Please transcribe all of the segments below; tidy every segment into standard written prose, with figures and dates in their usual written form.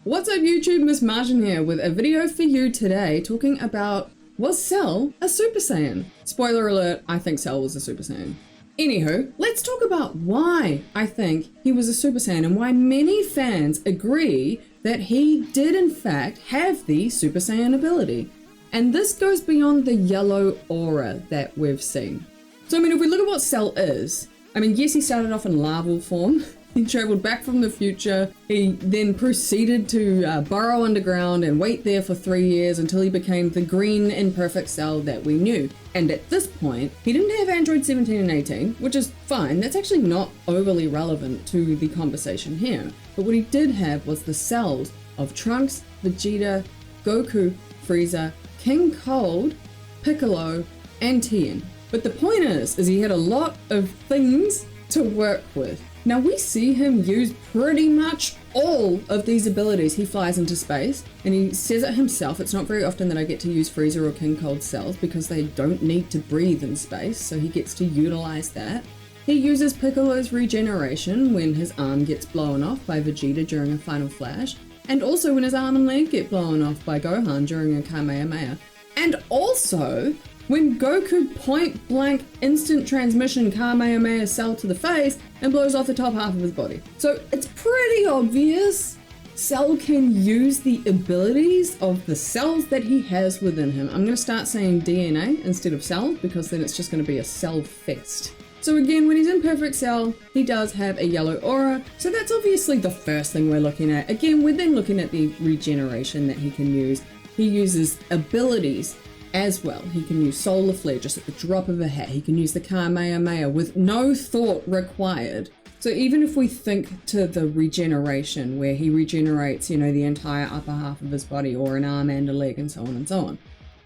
What's up YouTube, Miss Martin here with a video for you today talking about, was Cell a Super Saiyan? Spoiler alert, I think Cell was a Super Saiyan. Anywho, let's talk about why I think he was a Super Saiyan and why many fans agree that he did in fact have the Super Saiyan ability. And this goes beyond the yellow aura that we've seen. So I mean, if we look at what Cell is, I mean, yes, he started off in larval form. He traveled back from the future. He then proceeded to burrow underground and wait there for 3 years until he became the green imperfect Cell that we knew. And at this point, he didn't have Android 17 and 18, which is fine. That's actually not overly relevant to the conversation here. But what he did have was the cells of Trunks, Vegeta, Goku, Frieza, King Cold, Piccolo, and Tien. But the point is he had a lot of things to work with. Now we see him use pretty much all of these abilities. He flies into space, and he says it himself, it's not very often that I get to use Frieza or King Cold cells because they don't need to breathe in space, so he gets to utilize that. He uses Piccolo's regeneration when his arm gets blown off by Vegeta during a final flash, and also when his arm and leg get blown off by Gohan during a Kamehameha. And also, when Goku point blank instant transmission Kamehameha Cell to the face and blows off the top half of his body. So it's pretty obvious Cell can use the abilities of the cells that he has within him. I'm going to start saying DNA instead of Cell because then it's just going to be a Cell fest. So again, when he's in Perfect Cell, he does have a yellow aura. So that's obviously the first thing we're looking at. Again, we're then looking at the regeneration that he can use. He uses abilities as well. He can use Solar Flare just at the drop of a hat. He can use the Kamehameha with no thought required. So even if we think to the regeneration where he regenerates, you know, the entire upper half of his body or an arm and a leg and so on and so on,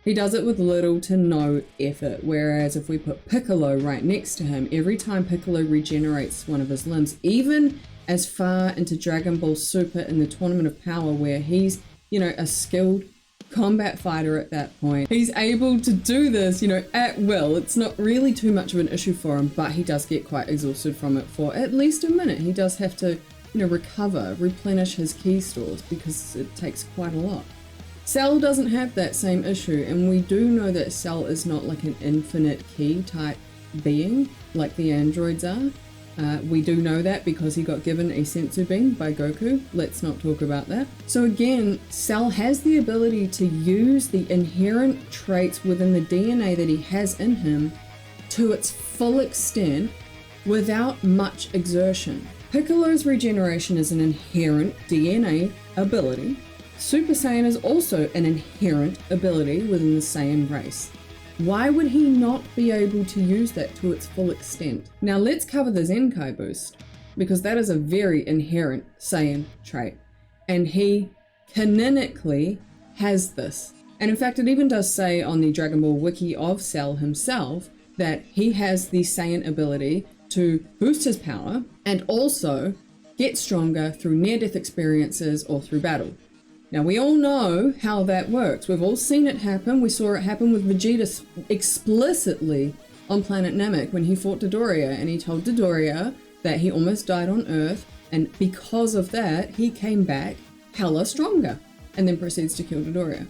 he does it with little to no effort. Whereas if we put Piccolo right next to him, every time Piccolo regenerates one of his limbs, even as far into Dragon Ball Super in the Tournament of Power where he's, you know, a skilled combat fighter at that point, he's able to do this, you know, at will. It's not really too much of an issue for him, but he does get quite exhausted from it for at least a minute. He does have to, you know, recover, replenish his ki stores because it takes quite a lot. Cell doesn't have that same issue, and we do know that Cell is not like an infinite ki type being like the androids are. We do know that because he got given a sensu bean by Goku. Let's not talk about that. So again, Cell has the ability to use the inherent traits within the DNA that he has in him to its full extent without much exertion. Piccolo's regeneration is an inherent DNA ability. Super Saiyan is also an inherent ability within the Saiyan race. Why would he not be able to use that to its full extent? Now let's cover the Zenkai boost, because that is a very inherent Saiyan trait, and he canonically has this. And in fact, it even does say on the Dragon Ball wiki of Cell himself that he has the Saiyan ability to boost his power and also get stronger through near-death experiences or through battle. Now we all know how that works. We've all seen it happen. We saw it happen with Vegeta explicitly on Planet Namek when he fought Dodoria, and he told Dodoria that he almost died on Earth, and because of that he came back hella stronger and then proceeds to kill Dodoria.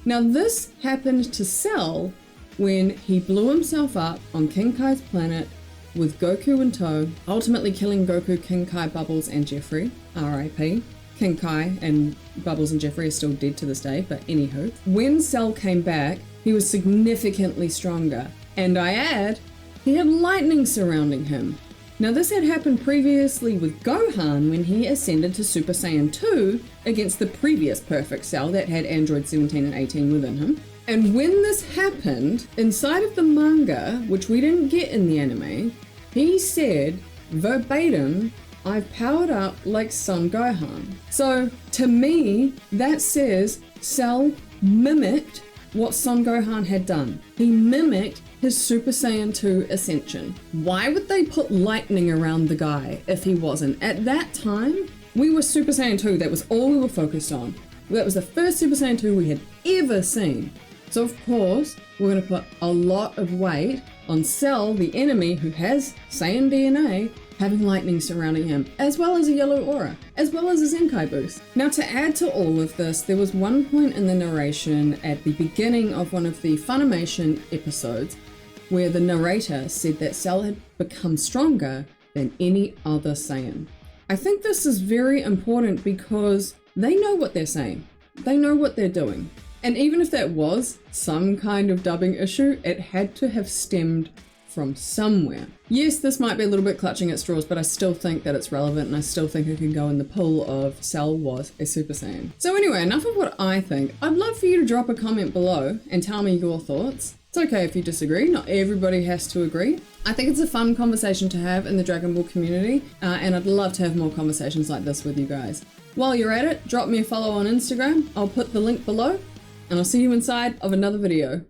Now this happened to Cell when he blew himself up on King Kai's planet with Goku in tow, ultimately killing Goku, King Kai, Bubbles, and Jeffrey, R.I.P. King Kai and Bubbles and Jeffrey are still dead to this day, but anywho. When Cell came back, he was significantly stronger. And I add, he had lightning surrounding him. Now this had happened previously with Gohan when he ascended to Super Saiyan 2 against the previous perfect Cell that had Android 17 and 18 within him. And when this happened, inside of the manga, which we didn't get in the anime, he said verbatim, "I've powered up like Son Gohan." So to me, that says Cell mimicked what Son Gohan had done. He mimicked his Super Saiyan 2 ascension. Why would they put lightning around the guy if he wasn't? At that time, we were Super Saiyan 2. That was all we were focused on. That was the first Super Saiyan 2 we had ever seen. So of course, we're going to put a lot of weight on Cell, the enemy who has Saiyan DNA, having lightning surrounding him, as well as a yellow aura, as well as a Zenkai boost. Now, to add to all of this, there was one point in the narration at the beginning of one of the Funimation episodes where the narrator said that Cell had become stronger than any other Saiyan. I think this is very important because they know what they're saying. They know what they're doing. And even if that was some kind of dubbing issue, it had to have stemmed from somewhere. Yes, this might be a little bit clutching at straws, but I still think that it's relevant and I still think it can go in the pool of Cell was a Super Saiyan. So anyway, enough of what I think. I'd love for you to drop a comment below and tell me your thoughts. It's okay if you disagree, not everybody has to agree. I think it's a fun conversation to have in the Dragon Ball community, and I'd love to have more conversations like this with you guys. While you're at it, drop me a follow on Instagram. I'll put the link below, and I'll see you inside of another video.